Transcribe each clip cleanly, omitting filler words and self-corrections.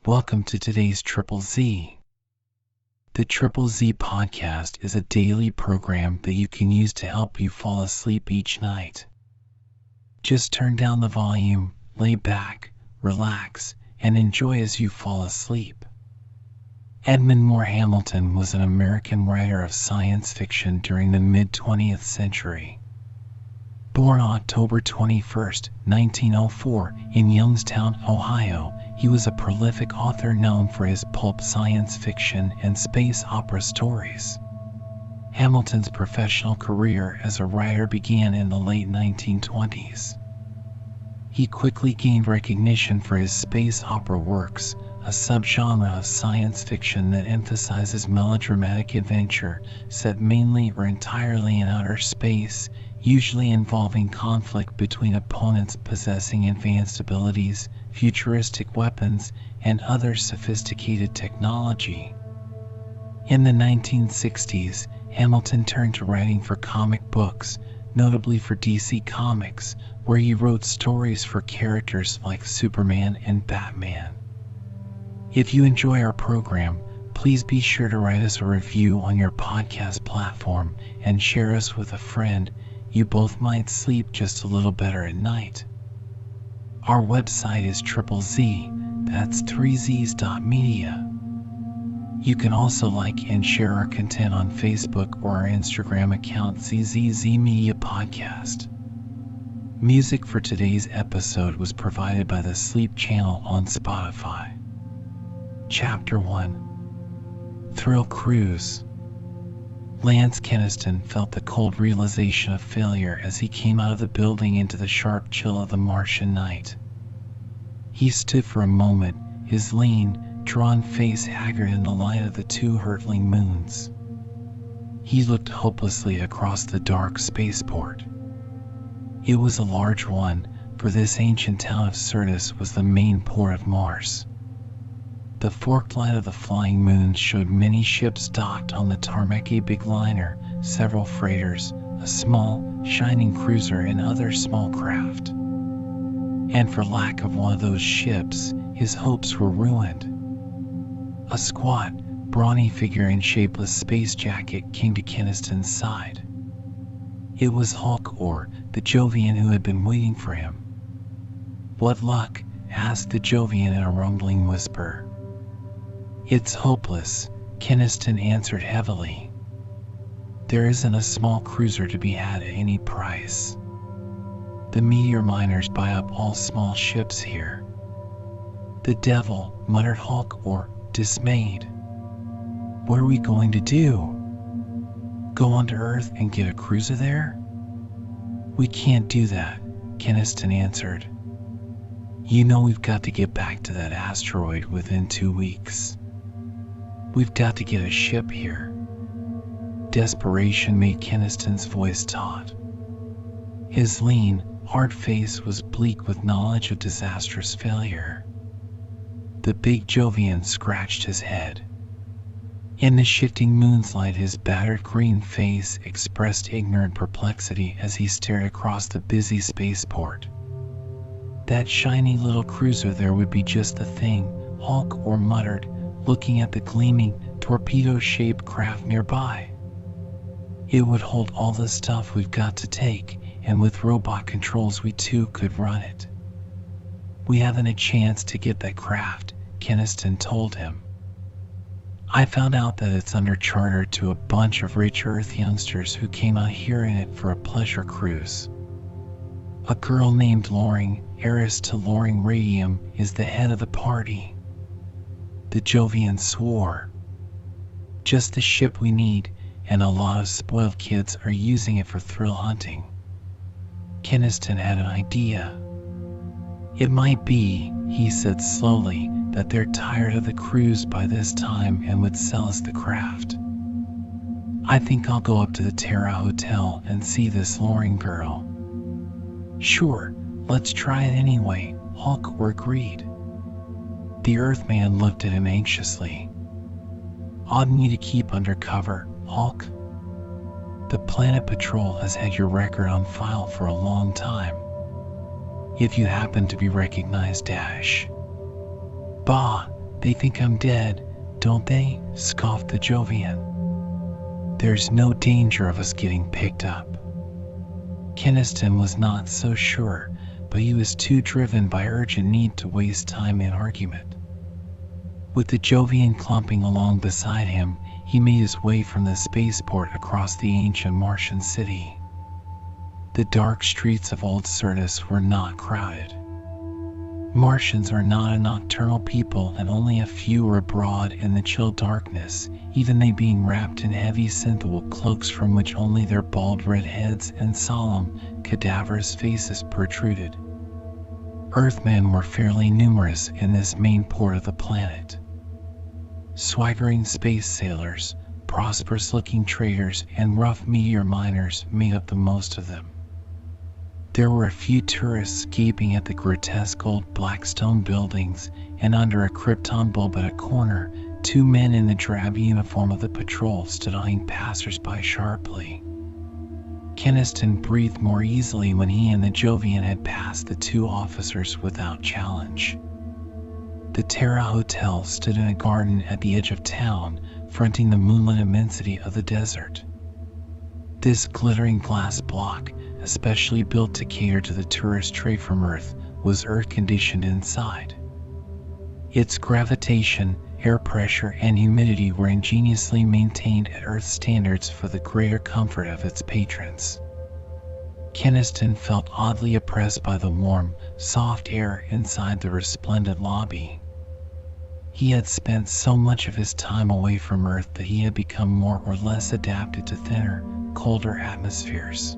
Welcome to today's Triple Z. The Triple Z podcast is a daily program that you can use to help you fall asleep each night. Just turn down the volume, lay back, relax, and enjoy as you fall asleep. Edmond Moore Hamilton was an American writer of science fiction during the mid-20th century. Born October 21, 1904, in Youngstown, Ohio, he was a prolific author known for his pulp science fiction and space opera stories. Hamilton's professional career as a writer began in the late 1920s. He quickly gained recognition for his space opera works, a subgenre of science fiction that emphasizes melodramatic adventure set mainly or entirely in outer space, usually involving conflict between opponents possessing advanced abilities, futuristic weapons, and other sophisticated technology. In the 1960s, Hamilton turned to writing for comic books, notably for DC Comics, where he wrote stories for characters like Superman and Batman. If you enjoy our program, please be sure to write us a review on your podcast platform and share us with a friend. You both might sleep just a little better at night. Our website is Triple Z, that's 3zs.media. You can also like and share our content on Facebook or our Instagram account ZZZ Media Podcast. Music for today's episode was provided by the Sleep Channel on Spotify. Chapter 1. Thrill Cruise. Lance Keniston felt the cold realization of failure as he came out of the building into the sharp chill of the Martian night. He stood for a moment, his lean, drawn face haggard in the light of the two hurtling moons. He looked hopelessly across the dark spaceport. It was a large one, for this ancient town of Syrtis was the main port of Mars. The forked light of the flying moons showed many ships docked on the tarmac, a big liner, several freighters, a small, shining cruiser, and other small craft. And for lack of one of those ships, his hopes were ruined. A squat, brawny figure in shapeless space jacket came to Keniston's side. It was Hulk, or the Jovian, who had been waiting for him. "What luck?" asked the Jovian in a rumbling whisper. "It's hopeless," Keniston answered heavily. "There isn't a small cruiser to be had at any price. The meteor miners buy up all small ships here." "The devil," muttered Hulk, or dismayed. "What are we going to do? Go onto Earth and get a cruiser there?" "We can't do that," Keniston answered. "You know we've got to get back to that asteroid within 2 weeks. We've got to get a ship here." Desperation made Keniston's voice taut. His lean, hard face was bleak with knowledge of disastrous failure. The big Jovian scratched his head. In the shifting moonlight, his battered green face expressed ignorant perplexity as he stared across the busy spaceport. "That shiny little cruiser there would be just the thing," Hulk or muttered, looking at the gleaming, torpedo-shaped craft nearby. "It would hold all the stuff we've got to take, and with robot controls we too could run it." "We haven't a chance to get that craft," Keniston told him. "I found out that it's under charter to a bunch of rich Earth youngsters who came out here in it for a pleasure cruise. A girl named Loring, heiress to Loring Radium, is the head of the party." The Jovian swore. "Just the ship we need, and a lot of spoiled kids are using it for thrill hunting." Keniston had an idea. "It might be," he said slowly, "that they're tired of the cruise by this time and would sell us the craft. I think I'll go up to the Terra Hotel and see this Loring girl." "Sure, let's try it anyway," Hulk agreed. The Earthman looked at him anxiously. "Oughtn't you to keep under cover, Hulk? The Planet Patrol has had your record on file for a long time. If you happen to be recognized, Bah, They think I'm dead, don't they? Scoffed the Jovian. There's no danger of us getting picked up. Keniston was not so sure, but he was too driven by urgent need to waste time in argument. With the Jovian clumping along beside him, he made his way from the spaceport across the ancient Martian city. The dark streets of Old Syrtis were not crowded. Martians are not a nocturnal people, and only a few were abroad in the chill darkness, even they being wrapped in heavy synthwool cloaks from which only their bald red heads and solemn, cadaverous faces protruded. Earthmen were fairly numerous in this main port of the planet. Swaggering space sailors, prosperous-looking traders, and rough meteor miners made up the most of them. There were a few tourists gaping at the grotesque old black stone buildings, and under a krypton bulb at a corner, two men in the drab uniform of the patrol stood eyeing passers-by sharply. Keniston breathed more easily when he and the Jovian had passed the two officers without challenge. The Terra Hotel stood in a garden at the edge of town, fronting the moonlit immensity of the desert. This glittering glass block, especially built to cater to the tourist trade from Earth, was Earth-conditioned inside. Its gravitation, air pressure, and humidity were ingeniously maintained at Earth standards for the greater comfort of its patrons. Keniston felt oddly oppressed by the warm, soft air inside the resplendent lobby. He had spent so much of his time away from Earth that he had become more or less adapted to thinner, colder atmospheres.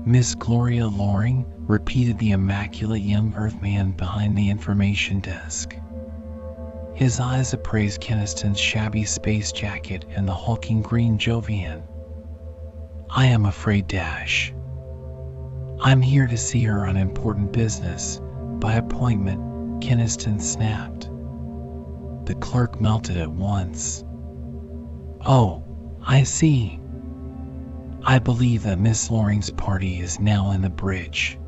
Miss Gloria Loring, repeated the immaculate young Earthman behind the information desk. His eyes appraised Keniston's shabby space jacket and the hulking green Jovian. I am afraid, Dash. I'm here to see her on important business. By appointment, Keniston snapped. The clerk melted at once. Oh, I see. I believe that Miss Loring's party is now in the bridge.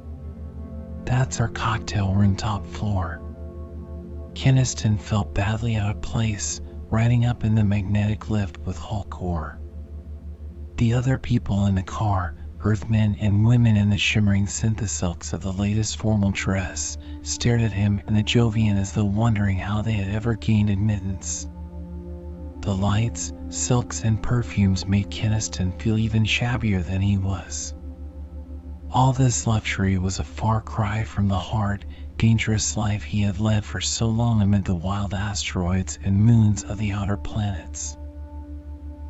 That's our cocktail room top floor. Keniston felt badly out of place, riding up in the magnetic lift with Hulk Ore. The other people in the car, Earthmen and women in the shimmering synthesilks of the latest formal dress, stared at him and the Jovian as though wondering how they had ever gained admittance. The lights, silks, and perfumes made Keniston feel even shabbier than he was. All this luxury was a far cry from the hard, dangerous life he had led for so long amid the wild asteroids and moons of the outer planets.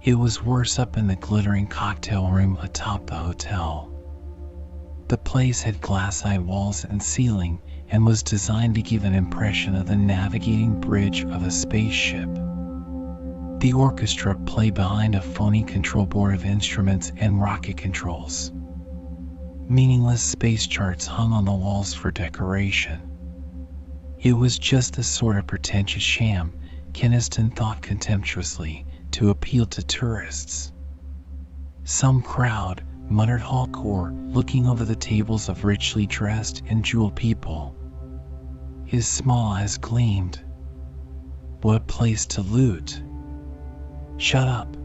It was worse up in the glittering cocktail room atop the hotel. The place had glassite walls and ceiling, and was designed to give an impression of the navigating bridge of a spaceship. The orchestra played behind a phony control board of instruments and rocket controls. Meaningless space charts hung on the walls for decoration. It was just the sort of pretentious sham, Keniston thought contemptuously, to appeal to tourists. Some crowd, muttered Hulk Ore, looking over the tables of richly dressed and jeweled people. His small eyes gleamed. What a place to loot. Shut up,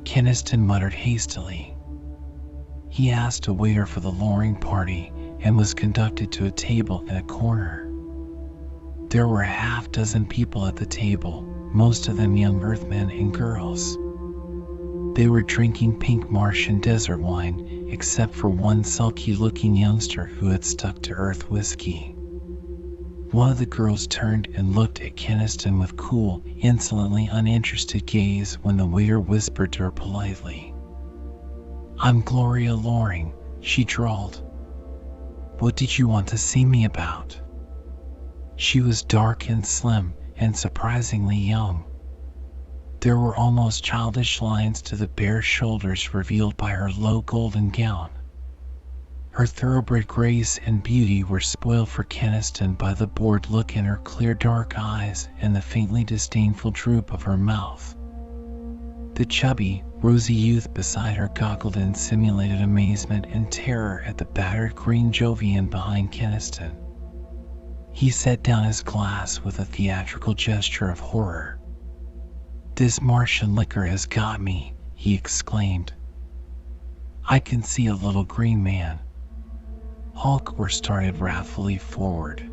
Keniston muttered hastily. He asked a waiter for the Loring party and was conducted to a table in a corner. There were a half-dozen people at the table, most of them young Earthmen and girls. They were drinking pink Martian desert wine, except for one sulky-looking youngster who had stuck to Earth whiskey. One of the girls turned and looked at Keniston with cool, insolently uninterested gaze when the waiter whispered to her politely. I'm Gloria Loring, she drawled. What did you want to see me about? She was dark and slim and surprisingly young. There were almost childish lines to the bare shoulders revealed by her low golden gown. Her thoroughbred grace and beauty were spoiled for Keniston by the bored look in her clear dark eyes and the faintly disdainful droop of her mouth. The chubby, rosy youth beside her goggled in simulated amazement and terror at the battered green Jovian behind Keniston. He set down his glass with a theatrical gesture of horror. "This Martian liquor has got me," he exclaimed. "I can see a little green man." Hulk started wrathfully forward.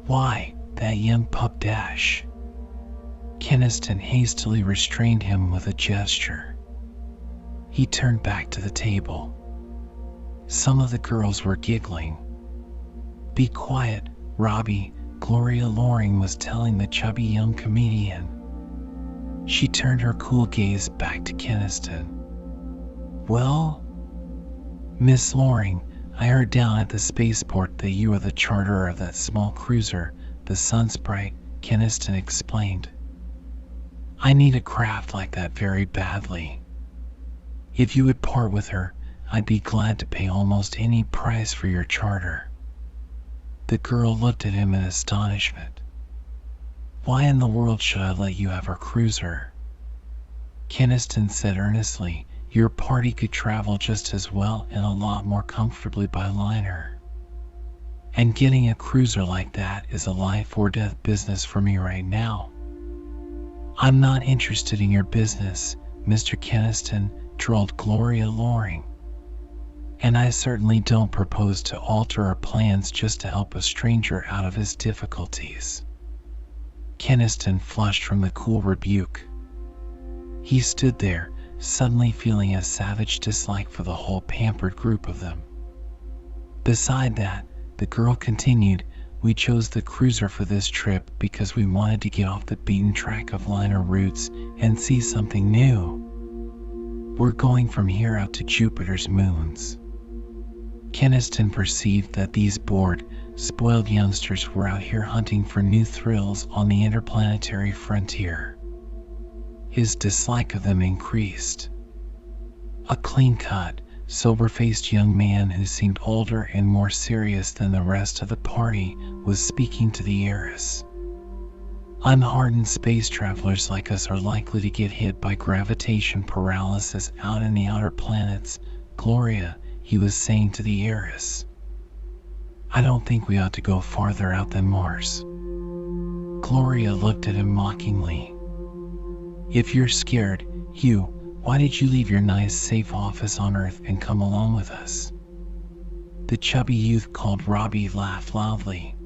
"Why, that young pup Dash." Keniston hastily restrained him with a gesture. He turned back to the table. Some of the girls were giggling. "Be quiet, Robbie," Gloria Loring was telling the chubby young comedian. She turned her cool gaze back to Keniston. "Well, Miss Loring, I heard down at the spaceport that you are the charterer of that small cruiser, the Sunsprite," Keniston explained. "I need a craft like that very badly. If you would part with her, I'd be glad to pay almost any price for your charter." The girl looked at him in astonishment. "Why in the world should I let you have her cruiser?" Keniston said earnestly, "Your party could travel just as well and a lot more comfortably by liner. And getting a cruiser like that is a life or death business for me right now." "I'm not interested in your business, Mr. Keniston," drawled Gloria Loring. "And I certainly don't propose to alter our plans just to help a stranger out of his difficulties." Keniston flushed from the cool rebuke. He stood there, suddenly feeling a savage dislike for the whole pampered group of them. "Beside that," the girl continued, "we chose the cruiser for this trip because we wanted to get off the beaten track of liner routes and see something new. We're going from here out to Jupiter's moons." Keniston perceived that these bored, spoiled youngsters were out here hunting for new thrills on the interplanetary frontier. His dislike of them increased. A clean-cut, sober-faced young man who seemed older and more serious than the rest of the party was speaking to the heiress. "Unhardened space travelers like us are likely to get hit by gravitation paralysis out in the outer planets, Gloria," he was saying to the heiress. "I don't think we ought to go farther out than Mars." Gloria looked at him mockingly. "If you're scared, Hugh, why did you leave your nice safe office on Earth and come along with us?" The chubby youth called Robbie laughed loudly.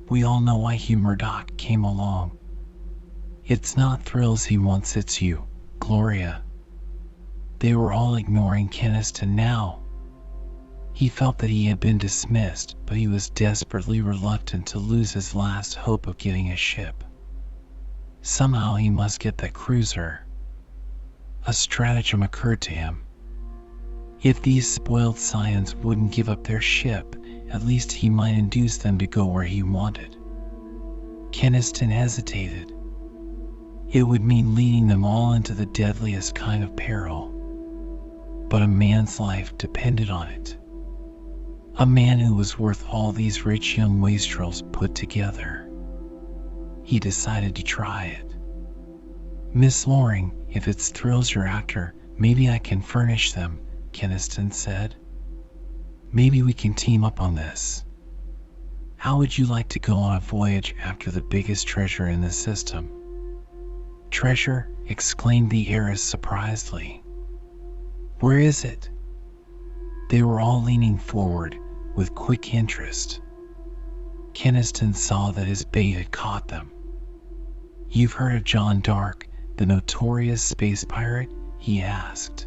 "We all know why Hugh Murdoch came along. It's not thrills he wants, it's you, Gloria." They were all ignoring Keniston now. He felt that he had been dismissed, but he was desperately reluctant to lose his last hope of getting a ship. Somehow he must get that cruiser. A stratagem occurred to him. If these spoiled scions wouldn't give up their ship, at least he might induce them to go where he wanted. Keniston hesitated. It would mean leading them all into the deadliest kind of peril. But a man's life depended on it. A man who was worth all these rich young wastrels put together. He decided to try it. "Miss Loring, if it's thrills you're after, maybe I can furnish them," Keniston said. "Maybe we can team up on this. How would you like to go on a voyage after the biggest treasure in the system?" "Treasure?" exclaimed the heiress surprisedly. "Where is it?" They were all leaning forward with quick interest. Keniston saw that his bait had caught them. "You've heard of John Dark, the notorious space pirate?" he asked.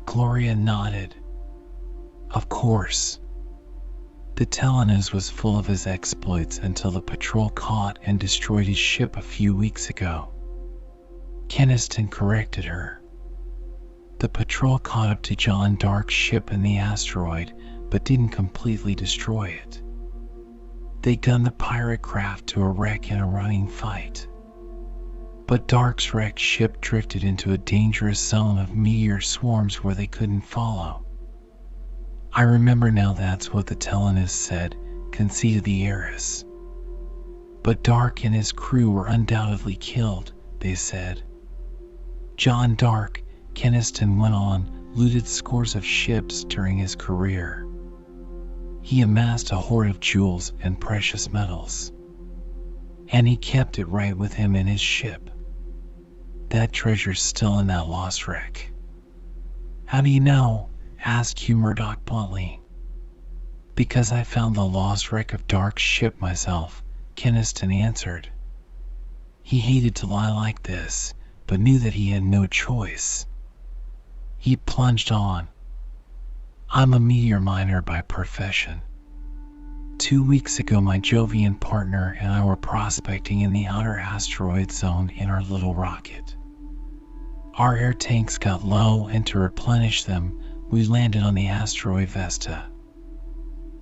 Gloria nodded. "Of course. The telenews was full of his exploits until the patrol caught and destroyed his ship a few weeks ago." Keniston corrected her. "The patrol caught up to John Dark's ship in the asteroid, but didn't completely destroy it. They gunned the pirate craft to a wreck in a running fight. But Dark's wrecked ship drifted into a dangerous zone of meteor swarms where they couldn't follow." "I remember now, that's what the telenews said," conceded the heiress. "But Dark and his crew were undoubtedly killed," they said. "John Dark," Keniston went on, "looted scores of ships during his career. He amassed a hoard of jewels and precious metals, and he kept it right with him in his ship. That treasure's still in that lost wreck. How do you know? Asked Hugh Murdoch bluntly. Because I found the lost wreck of Dark's ship myself, Keniston answered. He hated to lie like this, but knew that he had no choice. He plunged on. I'm a meteor miner by profession. 2 weeks ago, my Jovian partner and I were prospecting in the outer asteroid zone in our little rocket. Our air tanks got low, and to replenish them, we landed on the asteroid Vesta.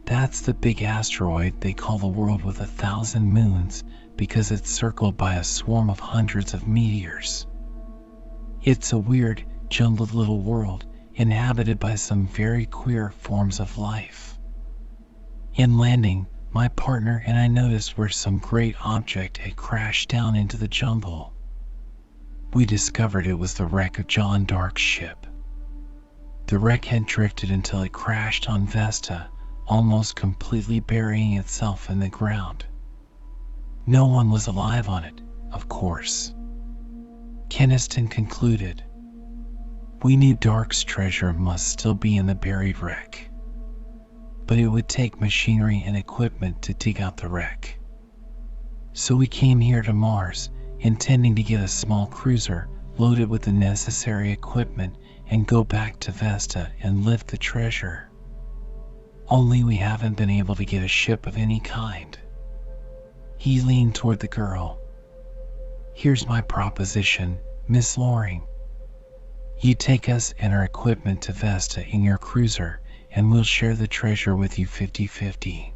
That's the big asteroid they call the world with 1,000 moons because it's circled by a swarm of hundreds of meteors. It's a weird, jumbled little world inhabited by some very queer forms of life. In landing, my partner and I noticed where some great object had crashed down into the jungle. We discovered it was the wreck of John Dark's ship. The wreck had drifted until it crashed on Vesta, almost completely burying itself in the ground. No one was alive on it, of course. Keniston concluded. We knew Dark's treasure must still be in the buried wreck, but it would take machinery and equipment to dig out the wreck. So we came here to Mars, intending to get a small cruiser loaded with the necessary equipment and go back to Vesta and lift the treasure. Only we haven't been able to get a ship of any kind. He leaned toward the girl. Here's my proposition, Miss Loring. You take us and our equipment to Vesta in your cruiser, and we'll share the treasure with you 50-50.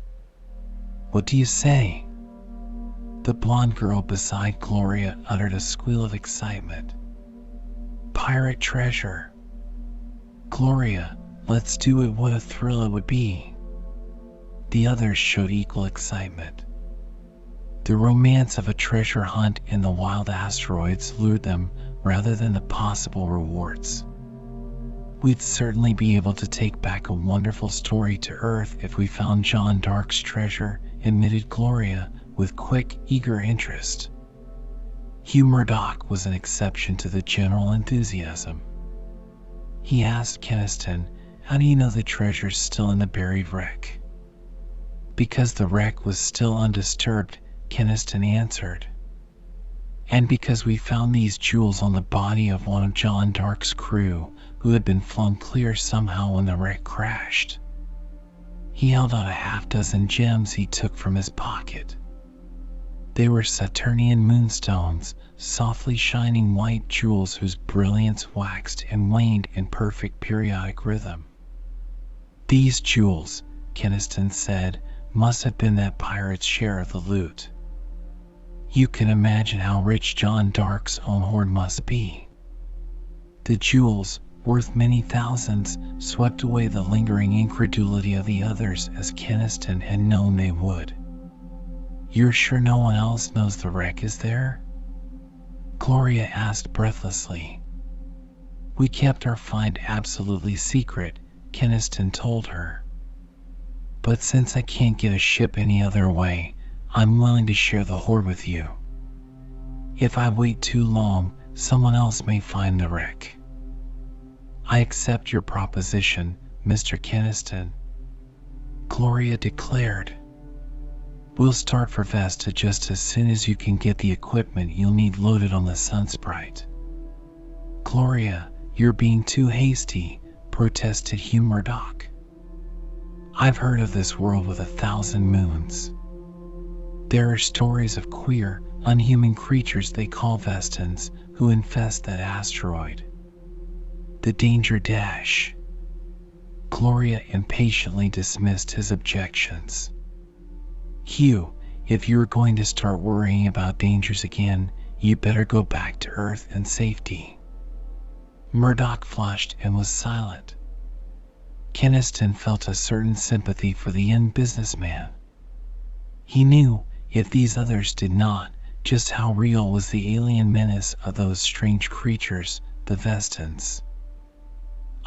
What do you say? The blonde girl beside Gloria uttered a squeal of excitement. Pirate treasure. Gloria, let's do it. What a thrill it would be. The others showed equal excitement. The romance of a treasure hunt in the wild asteroids lured them rather than the possible rewards. We'd certainly be able to take back a wonderful story to Earth if we found John Dark's treasure, admitted Gloria with quick, eager interest. Hugh Murdoch was an exception to the general enthusiasm. He asked Keniston, how do you know the treasure's still in the buried wreck? Because the wreck was still undisturbed, Keniston answered. And because we found these jewels on the body of one of John Dark's crew, who had been flung clear somehow when the wreck crashed. He held out a half-dozen gems he took from his pocket. They were Saturnian moonstones, softly shining white jewels whose brilliance waxed and waned in perfect periodic rhythm. These jewels, Keniston said, must have been that pirate's share of the loot. You can imagine how rich John Dark's own hoard must be. The jewels, worth many thousands, swept away the lingering incredulity of the others as Keniston had known they would. You're sure no one else knows the wreck is there? Gloria asked breathlessly. We kept our find absolutely secret, Keniston told her. But since I can't get a ship any other way, I'm willing to share the hoard with you. If I wait too long, someone else may find the wreck. I accept your proposition, Mr. Keniston, Gloria declared. We'll start for Vesta just as soon as you can get the equipment you'll need loaded on the Sunsprite. Gloria, you're being too hasty, protested Hugh Murdoch. I've heard of this world with 1,000 moons. There are stories of queer, unhuman creatures they call Vestans who infest that asteroid. The danger dash. Gloria impatiently dismissed his objections. Hugh, if you're going to start worrying about dangers again, you better go back to Earth and safety. Murdoch flushed and was silent. Keniston felt a certain sympathy for the young businessman. He knew, if these others did not, just how real was the alien menace of those strange creatures, the Vestans.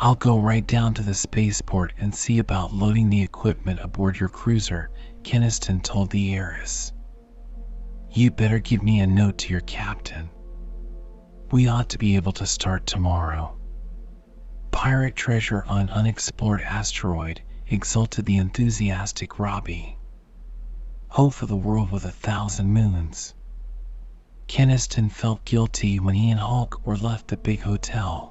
I'll go right down to the spaceport and see about loading the equipment aboard your cruiser, Keniston told the heiress. You better give me a note to your captain. We ought to be able to start tomorrow. Pirate treasure on unexplored asteroid, exulted the enthusiastic Robbie. Hope for the world with 1,000 moons. Keniston felt guilty when he and Hulk were left the big hotel.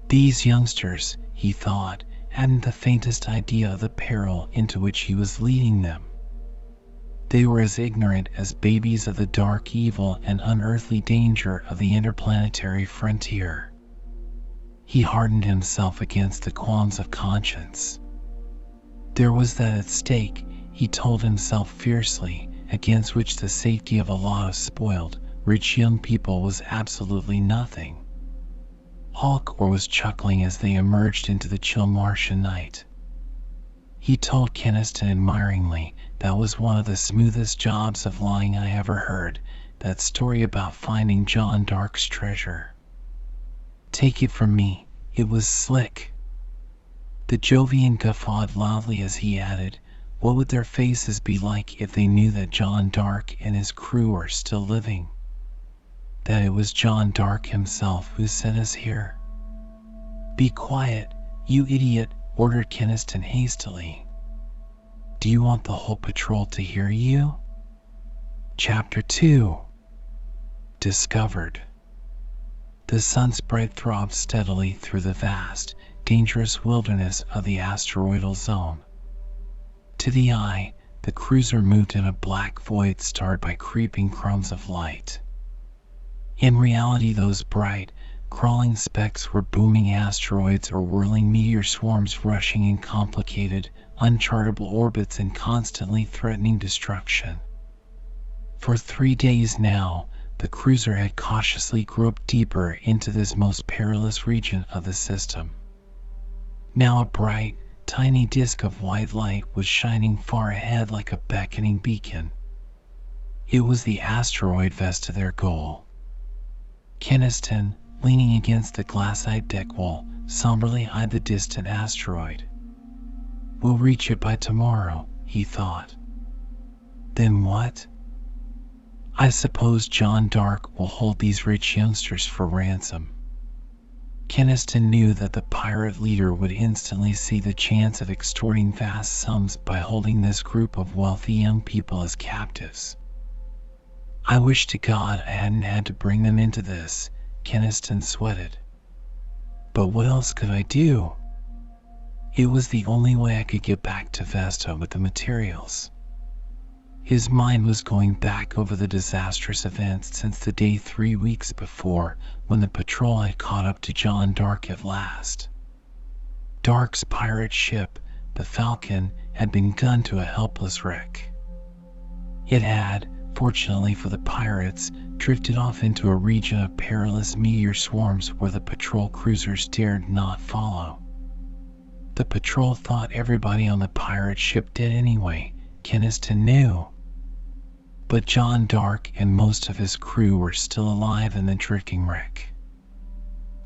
These youngsters, he thought, hadn't the faintest idea of the peril into which he was leading them. They were as ignorant as babies of the dark evil and unearthly danger of the interplanetary frontier. He hardened himself against the qualms of conscience. There was that at stake, he told himself fiercely, against which the safety of a lot of spoiled, rich young people was absolutely nothing. Hulk was chuckling as they emerged into the chill Martian night. He told Keniston admiringly, that was one of the smoothest jobs of lying I ever heard, that story about finding John Dark's treasure. Take it from me, it was slick. The Jovian guffawed loudly as he added, what would their faces be like if they knew that John Dark and his crew are still living? That it was John Dark himself who sent us here. Be quiet, you idiot, ordered Keniston hastily. Do you want the whole patrol to hear you? Chapter 2. Discovered. The sun's bright throbbed steadily through the vast, dangerous wilderness of the asteroidal zone. To the eye, the cruiser moved in a black void starred by creeping crumbs of light. In reality, those bright, crawling specks were booming asteroids or whirling meteor swarms rushing in complicated, unchartable orbits and constantly threatening destruction. For 3 days now, the cruiser had cautiously groped deeper into this most perilous region of the system. Now a bright, tiny disk of white light was shining far ahead like a beckoning beacon. It was the asteroid vest to their goal. Keniston, leaning against the glassite deck wall, somberly eyed the distant asteroid. We'll reach it by tomorrow, he thought. Then what? I suppose John Dark will hold these rich youngsters for ransom. Keniston knew that the pirate leader would instantly see the chance of extorting vast sums by holding this group of wealthy young people as captives. I wish to God I hadn't had to bring them into this, Keniston sweated. But what else could I do? It was the only way I could get back to Vesta with the materials. His mind was going back over the disastrous events since the day 3 weeks before, when the patrol had caught up to John Dark at last. Dark's pirate ship, the Falcon, had been gunned to a helpless wreck. It had, fortunately for the pirates, drifted off into a region of perilous meteor swarms where the patrol cruisers dared not follow. The patrol thought everybody on the pirate ship did anyway, Keniston knew. But John Dark and most of his crew were still alive in the drifting wreck.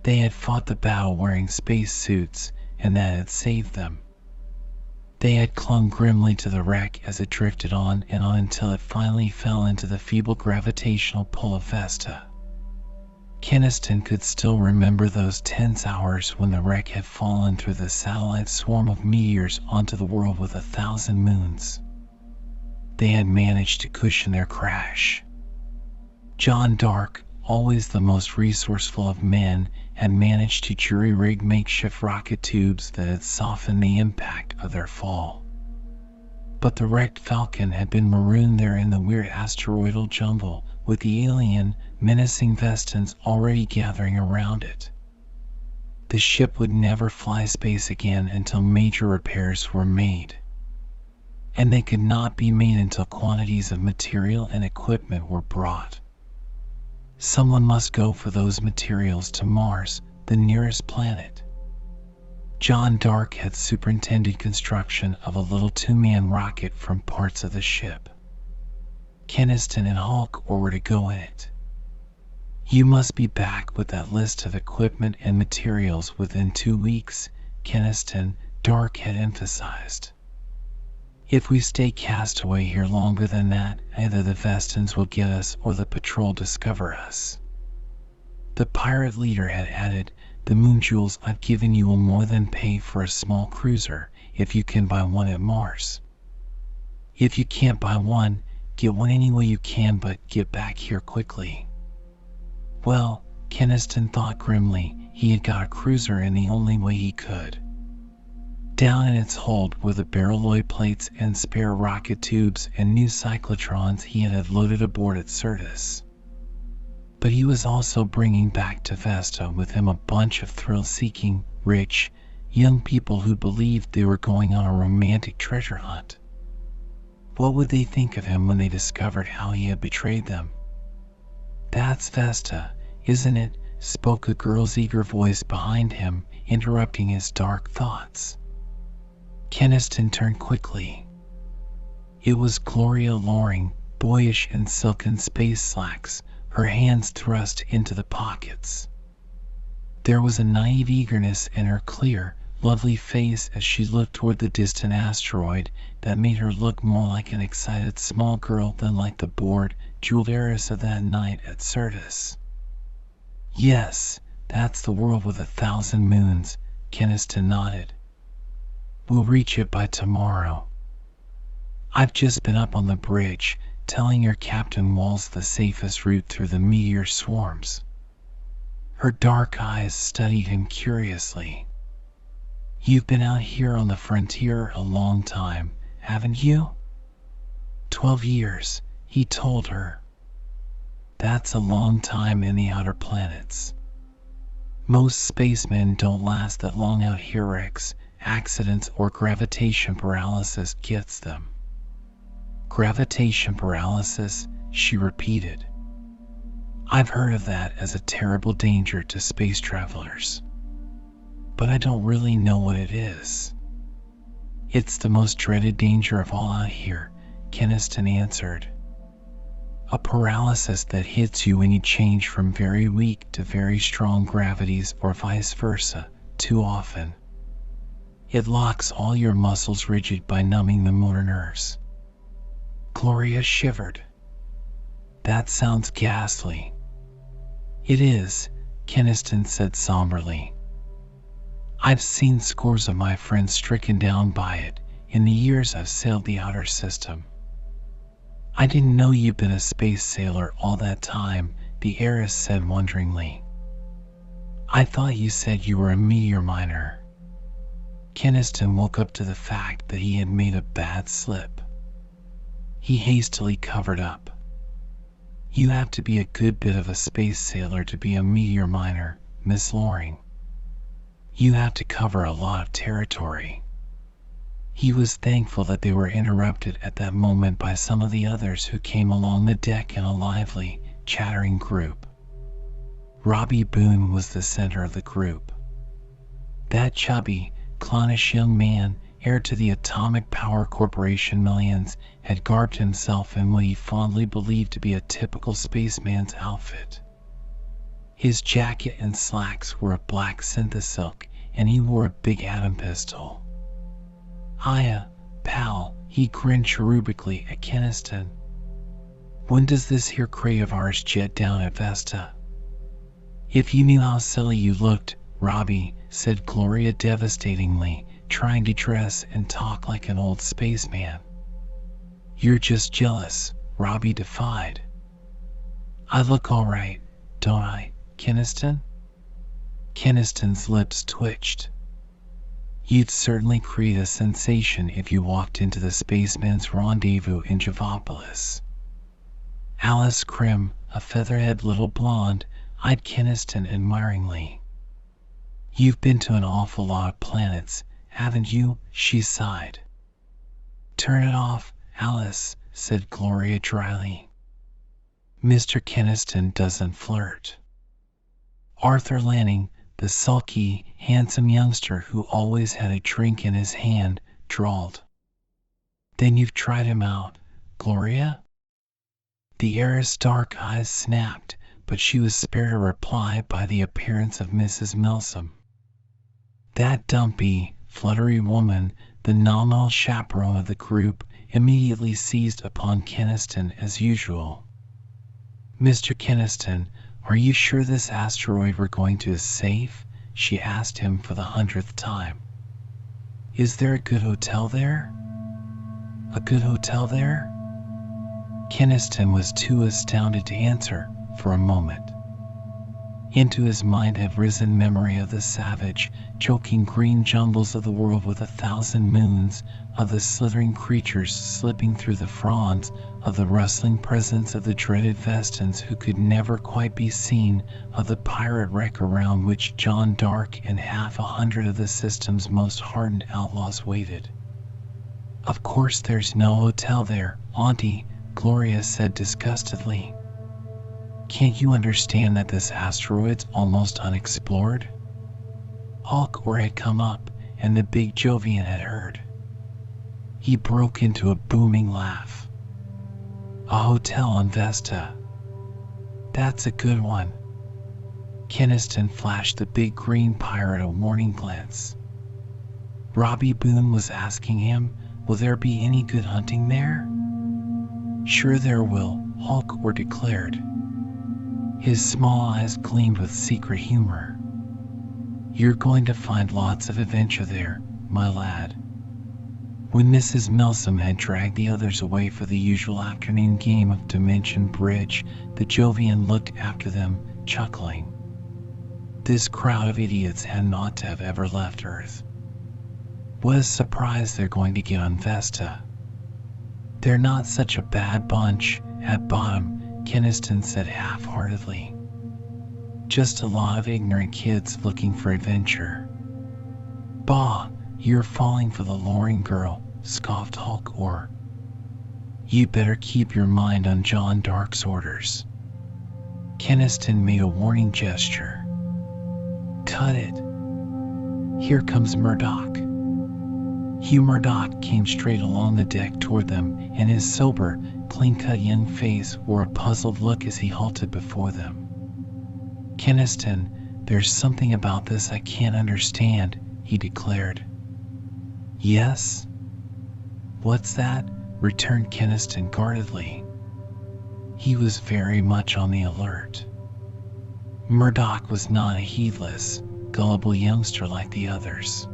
They had fought the battle wearing space suits, and that had saved them. They had clung grimly to the wreck as it drifted on and on until it finally fell into the feeble gravitational pull of Vesta. Keniston could still remember those tense hours when the wreck had fallen through the satellite swarm of meteors onto the world with 1,000 moons. They had managed to cushion their crash. John Dark, always the most resourceful of men, had managed to jury-rig makeshift rocket tubes that had softened the impact of their fall. But the wrecked Falcon had been marooned there in the weird asteroidal jungle, with the alien, menacing Vestans already gathering around it. The ship would never fly space again until major repairs were made. And they could not be made until quantities of material and equipment were brought. Someone must go for those materials to Mars, the nearest planet. John Dark had superintended construction of a little 2-man rocket from parts of the ship. Keniston and Hulk were to go in it. You must be back with that list of equipment and materials within 2 weeks, Keniston, Dark had emphasized. If we stay cast away here longer than that, either the Vestans will get us or the patrol discover us. The pirate leader had added, the moon jewels I've given you will more than pay for a small cruiser, if you can buy one at Mars. If you can't buy one, get one any way you can, but get back here quickly. Well, Keniston thought grimly, he had got a cruiser in the only way he could. Down in its hold were the barrel plates and spare rocket tubes and new cyclotrons he had loaded aboard at Syrtis. But he was also bringing back to Vesta with him a bunch of thrill-seeking, rich, young people who believed they were going on a romantic treasure hunt. What would they think of him when they discovered how he had betrayed them? "That's Vesta, isn't it?" spoke a girl's eager voice behind him, interrupting his dark thoughts. Keniston turned quickly. It was Gloria Loring, boyish in silken space slacks, her hands thrust into the pockets. There was a naive eagerness in her clear, lovely face as she looked toward the distant asteroid that made her look more like an excited small girl than like the bored, jeweled heiress of that night at Syrtis. "Yes, that's the world with 1,000 moons," Keniston nodded. "We'll reach it by tomorrow. I've just been up on the bridge, telling your Captain Wall's the safest route through the meteor swarms." Her dark eyes studied him curiously. "You've been out here on the frontier a long time, haven't you?" 12 years, he told her. "That's a long time in the outer planets. Most spacemen don't last that long out here, Rex. Accidents or gravitation paralysis gets them." "Gravitation paralysis," she repeated. "I've heard of that as a terrible danger to space travelers. But I don't really know what it is." "It's the most dreaded danger of all out here," Keniston answered. "A paralysis that hits you when you change from very weak to very strong gravities or vice versa, too often. It locks all your muscles rigid by numbing the motor nerves." Gloria shivered. "That sounds ghastly." "It is," Keniston said somberly. "I've seen scores of my friends stricken down by it in the years I've sailed the outer system." "I didn't know you'd been a space sailor all that time," the heiress said wonderingly. "I thought you said you were a meteor miner." Keniston woke up to the fact that he had made a bad slip. He hastily covered up. "You have to be a good bit of a space sailor to be a meteor miner, Miss Loring. You have to cover a lot of territory." He was thankful that they were interrupted at that moment by some of the others who came along the deck in a lively, chattering group. Robbie Boone was the center of the group. That chubby, clownish young man, heir to the Atomic Power Corporation millions, had garbed himself in what he fondly believed to be a typical spaceman's outfit. His jacket and slacks were of black synthesilk, and he wore a big atom pistol. "Hiya, pal," he grinned cherubically at Keniston. "When does this here crate of ours jet down at Vesta?" "If you knew how silly you looked, Robbie," said Gloria devastatingly, trying to dress and talk like an old spaceman. "You're just jealous," Robbie defied. "I look all right, don't I, Keniston?" Keniston's lips twitched. "You'd certainly create a sensation if you walked into the spaceman's rendezvous in Javopolis." Alice Krim, a featherhead little blonde, eyed Keniston admiringly. "You've been to an awful lot of planets, haven't you?" she sighed. "Turn it off, Alice," said Gloria dryly. "Mr. Keniston doesn't flirt." Arthur Lanning, the sulky, handsome youngster who always had a drink in his hand, drawled. "Then you've tried him out, Gloria?" The heiress' dark eyes snapped, but she was spared a reply by the appearance of Mrs. Milsom. That dumpy, fluttery woman, the nominal chaperone of the group, immediately seized upon Keniston as usual. "Mr. Keniston, are you sure this asteroid we're going to is safe?" she asked him for the 100th time. "Is there a good hotel there?" "A good hotel there?" Keniston was too astounded to answer for a moment. Into his mind had risen memory of the savage, choking green jungles of the world with 1,000 moons, of the slithering creatures slipping through the fronds, of the rustling presence of the dreaded Vestans who could never quite be seen, of the pirate wreck around which John Dark and 100 of the system's most hardened outlaws waited. "Of course there's no hotel there, Auntie," Gloria said disgustedly. "Can't you understand that this asteroid's almost unexplored?" Alcor had come up, and the big Jovian had heard. He broke into a booming laugh. "A hotel on Vesta. That's a good one." Keniston flashed the big green pirate a warning glance. Robbie Boone was asking him, "Will there be any good hunting there?" "Sure there will," Alcor declared. His small eyes gleamed with secret humor. "You're going to find lots of adventure there, my lad." When Mrs. Milsom had dragged the others away for the usual afternoon game of Dimension Bridge, the Jovian looked after them, chuckling. This crowd of idiots had not to have ever left Earth. What a surprise they're going to get on Vesta. "They're not such a bad bunch, at bottom," Keniston said half-heartedly. "Just a lot of ignorant kids looking for adventure." "Bah, you're falling for the luring girl," scoffed Alcor. "You better keep your mind on John Dark's orders." Keniston made a warning gesture. "Cut it. Here comes Murdoch." Hugh Murdoch came straight along the deck toward them, and his sober, clean-cut young face wore a puzzled look as he halted before them. "Keniston, there's something about this I can't understand," he declared. "Yes? What's that?" returned Keniston guardedly. He was very much on the alert. Murdoch was not a heedless, gullible youngster like the others.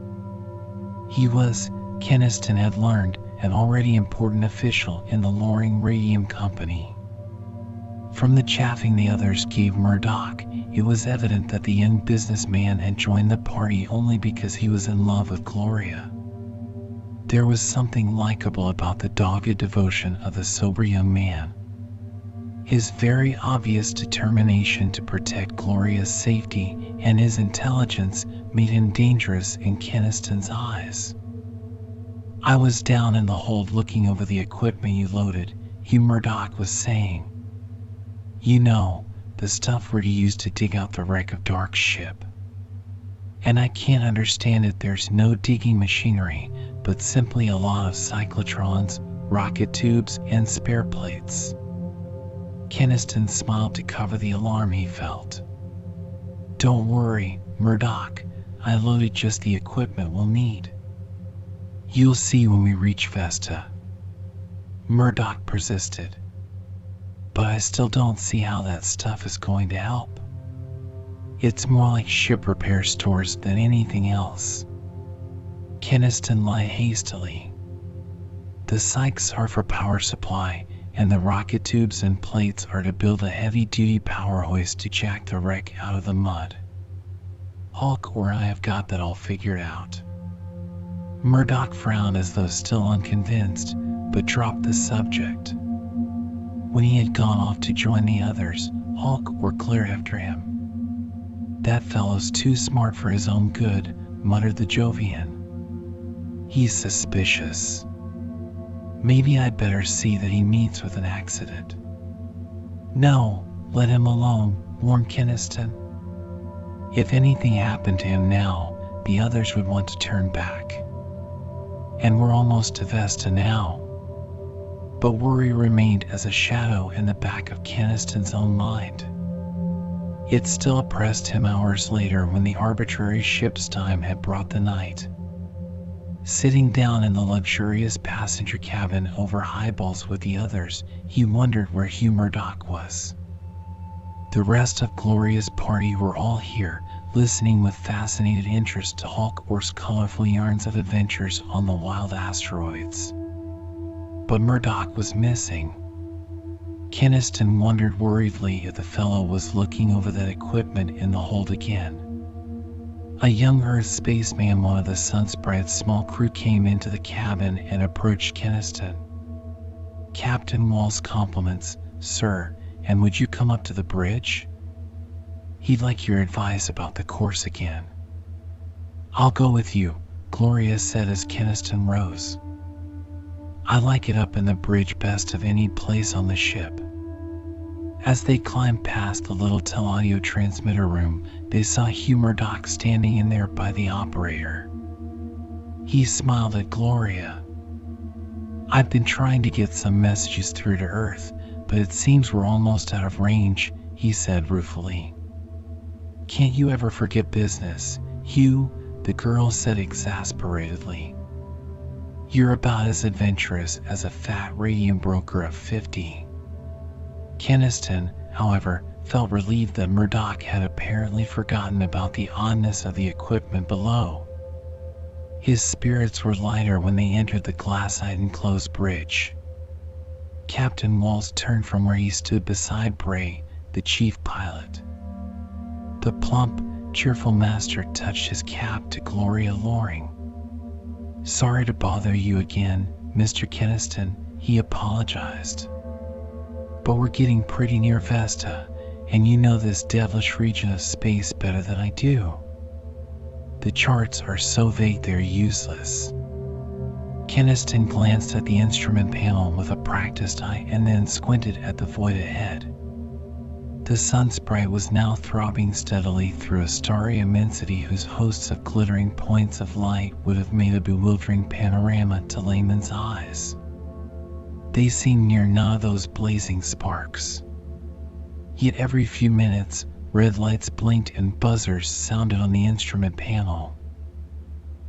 He was, Keniston had learned, an already important official in the Loring Radium Company. From the chaffing the others gave Murdoch, it was evident that the young businessman had joined the party only because he was in love with Gloria. There was something likable about the dogged devotion of the sober young man. His very obvious determination to protect Gloria's safety and his intelligence made him dangerous in Keniston's eyes. "I was down in the hold looking over the equipment you loaded," Hugh Murdoch was saying. "You know, the stuff we're to use to dig out the wreck of Dark's ship. And I can't understand it. There's no digging machinery, but simply a lot of cyclotrons, rocket tubes, and spare plates." Keniston smiled to cover the alarm he felt. "Don't worry, Murdoch. I loaded just the equipment we'll need. You'll see when we reach Vesta." Murdoch persisted. "But I still don't see how that stuff is going to help. It's more like ship repair stores than anything else." Keniston lied hastily. "The psychs are for power supply, and the rocket tubes and plates are to build a heavy-duty power hoist to jack the wreck out of the mud. Hulk or I have got that all figured out." Murdoch frowned as though still unconvinced, but dropped the subject. When he had gone off to join the others, Hulk were clear after him. "That fellow's too smart for his own good," muttered the Jovian. "He's suspicious. Maybe I'd better see that he meets with an accident." "No, let him alone," warned Keniston. "If anything happened to him now, the others would want to turn back. And we're almost to Vesta now." But worry remained as a shadow in the back of Keniston's own mind. It still oppressed him hours later when the arbitrary ship's time had brought the night. Sitting down in the luxurious passenger cabin over highballs with the others, he wondered where Hugh Murdoch was. The rest of Gloria's party were all here, listening with fascinated interest to Hulkor's colorful yarns of adventures on the wild asteroids. But Murdoch was missing. Keniston wondered worriedly if the fellow was looking over that equipment in the hold again. A young Earth spaceman, one of the Sunsprite's small crew, came into the cabin and approached Keniston. "Captain Wall's compliments, sir, and would you come up to the bridge? He'd like your advice about the course again." "I'll go with you," Gloria said as Keniston rose. "I like it up in the bridge best of any place on the ship." As they climbed past the little telaudio transmitter room, they saw Hugh Murdoch standing in there by the operator. He smiled at Gloria. "I've been trying to get some messages through to Earth, but it seems we're almost out of range," he said ruefully. "Can't you ever forget business, Hugh?" the girl said exasperatedly. "You're about as adventurous as a fat radium broker of 50. Keniston, however, felt relieved that Murdoch had apparently forgotten about the oddness of the equipment below. His spirits were lighter when they entered the glassite enclosed bridge. Captain Walls turned from where he stood beside Bray, the chief pilot. The plump, cheerful master touched his cap to Gloria Loring. "Sorry to bother you again, Mr. Keniston," he apologized. "But we're getting pretty near Vesta, and you know this devilish region of space better than I do. The charts are so vague they're useless." Keniston glanced at the instrument panel with a practiced eye and then squinted at the void ahead. The Sunsprite was now throbbing steadily through a starry immensity whose hosts of glittering points of light would have made a bewildering panorama to layman's eyes. They seemed near none of those blazing sparks. Yet every few minutes, red lights blinked and buzzers sounded on the instrument panel.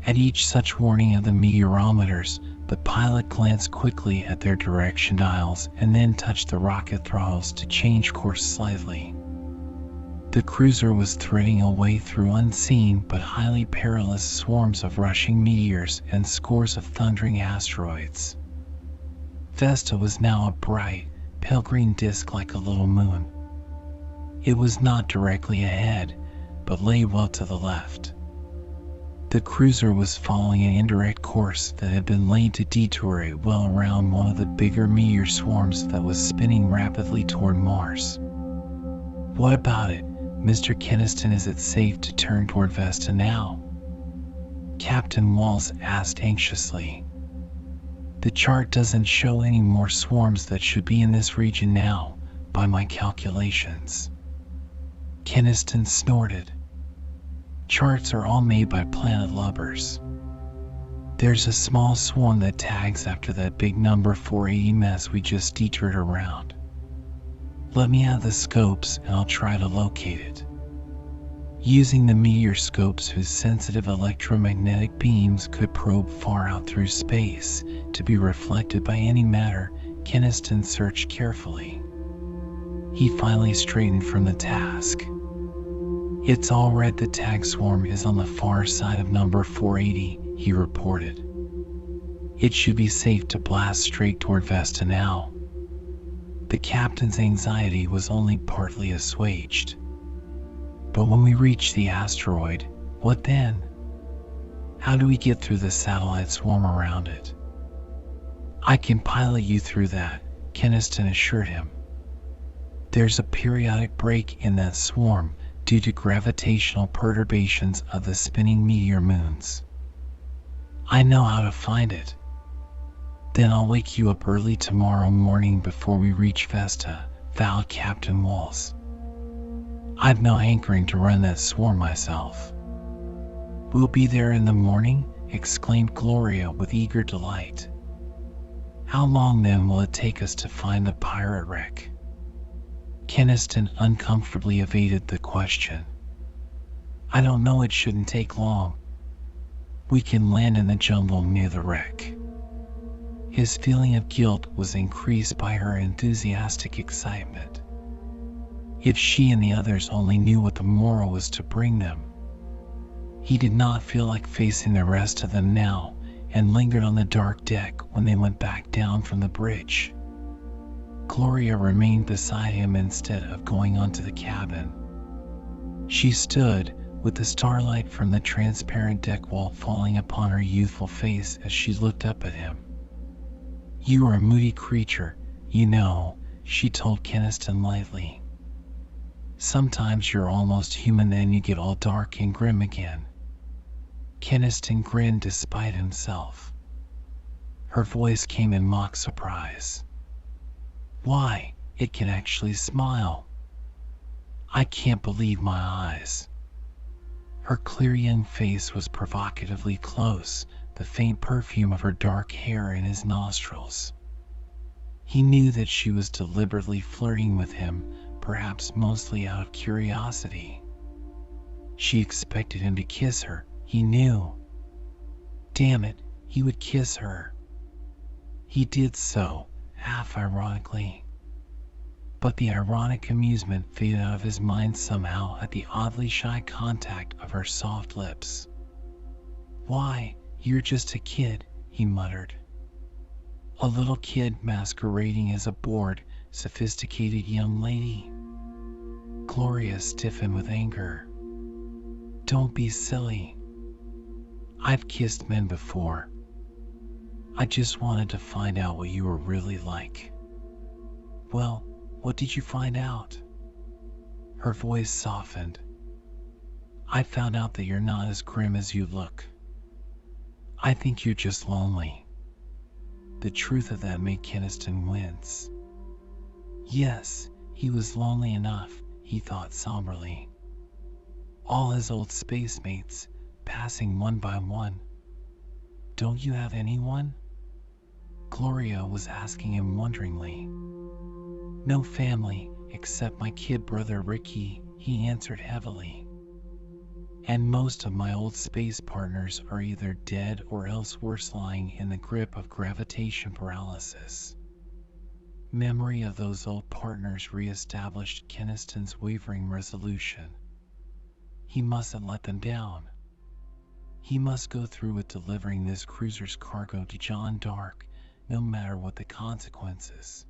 At each such warning of the meteorometers, the pilot glanced quickly at their direction dials and then touched the rocket throttles to change course slightly. The cruiser was threading a way through unseen but highly perilous swarms of rushing meteors and scores of thundering asteroids. Vesta was now a bright, pale green disk like a little moon. It was not directly ahead, but lay well to the left. The cruiser was following an indirect course that had been laid to detour it well around one of the bigger meteor swarms that was spinning rapidly toward Mars. "What about it, Mr. Keniston? Is it safe to turn toward Vesta now?" Captain Walls asked anxiously. "The chart doesn't show any more swarms that should be in this region now, by my calculations." Keniston snorted. "Charts are all made by planet lubbers. There's a small swarm that tags after that big number 480 mess we just detoured around. Let me have the scopes and I'll try to locate it." Using the meteor scopes whose sensitive electromagnetic beams could probe far out through space to be reflected by any matter, Keniston searched carefully. He finally straightened from the task. "It's all right, the tag swarm is on the far side of number 480, he reported. "It should be safe to blast straight toward Vesta now." The captain's anxiety was only partly assuaged. "But when we reach the asteroid, what then? How do we get through the satellite swarm around it?" "I can pilot you through that," Keniston assured him. "There's a periodic break in that swarm due to gravitational perturbations of the spinning meteor moons. I know how to find it. Then I'll wake you up early tomorrow morning before we reach Vesta," vowed Captain Walls. "I've no hankering to run that swarm myself." "We'll be there in the morning?" exclaimed Gloria with eager delight. "How long then will it take us to find the pirate wreck?" Keniston uncomfortably evaded the question. I don't know, it shouldn't take long. We can land in the jungle near the wreck. His feeling of guilt was increased by her enthusiastic excitement. If she and the others only knew what the moral was to bring them. He did not feel like facing the rest of them now, and lingered on the dark deck when they went back down from the bridge. Gloria remained beside him instead of going onto the cabin. She stood, with the starlight from the transparent deck wall falling upon her youthful face as she looked up at him. You are a moody creature, you know, she told Keniston lightly. Sometimes you're almost human, then you get all dark and grim again. Keniston grinned despite himself. Her voice came in mock surprise. Why, it can actually smile. I can't believe my eyes. Her clear young face was provocatively close, the faint perfume of her dark hair in his nostrils. He knew that she was deliberately flirting with him, perhaps mostly out of curiosity. She expected him to kiss her, he knew. Damn it, he would kiss her. He did so, half ironically. But the ironic amusement faded out of his mind somehow at the oddly shy contact of her soft lips. Why, you're just a kid, he muttered. A little kid masquerading as a bored, sophisticated young lady. Gloria stiffened with anger. Don't be silly. I've kissed men before. I just wanted to find out what you were really like. Well, what did you find out? Her voice softened. I found out that you're not as grim as you look. I think you're just lonely. The truth of that made Keniston wince. Yes, he was lonely enough, he thought somberly. All his old space mates, passing one by one. Don't you have anyone? Gloria was asking him wonderingly. No family, except my kid brother Ricky, he answered heavily. And most of my old space partners are either dead or else worse, lying in the grip of gravitation paralysis. Memory of those old partners re-established Keniston's wavering resolution. He mustn't let them down. He must go through with delivering this cruiser's cargo to John Dark, no matter what the consequences.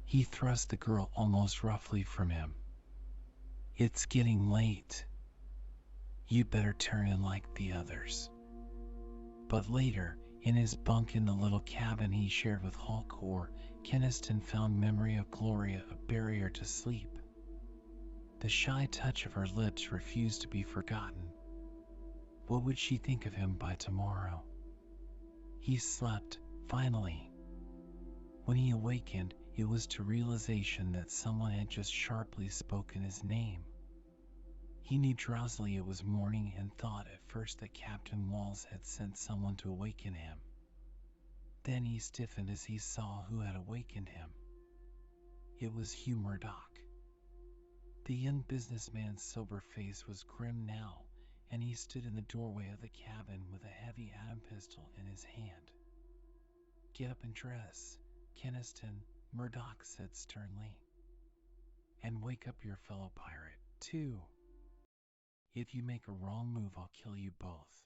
He thrust the girl almost roughly from him. It's getting late. You better turn in like the others. But later, in his bunk in the little cabin he shared with Hulkor, Keniston found memory of Gloria a barrier to sleep. The shy touch of her lips refused to be forgotten. What would she think of him by tomorrow? He slept, finally. When he awakened, it was to realization that someone had just sharply spoken his name. He knew drowsily it was morning and thought at first that Captain Walls had sent someone to awaken him. Then he stiffened as he saw who had awakened him. It was Hugh Murdoch. The young businessman's sober face was grim now, and he stood in the doorway of the cabin with a heavy atom pistol in his hand. Get up and dress, Keniston, Murdoch said sternly. And wake up your fellow pirate, too. If you make a wrong move, I'll kill you both.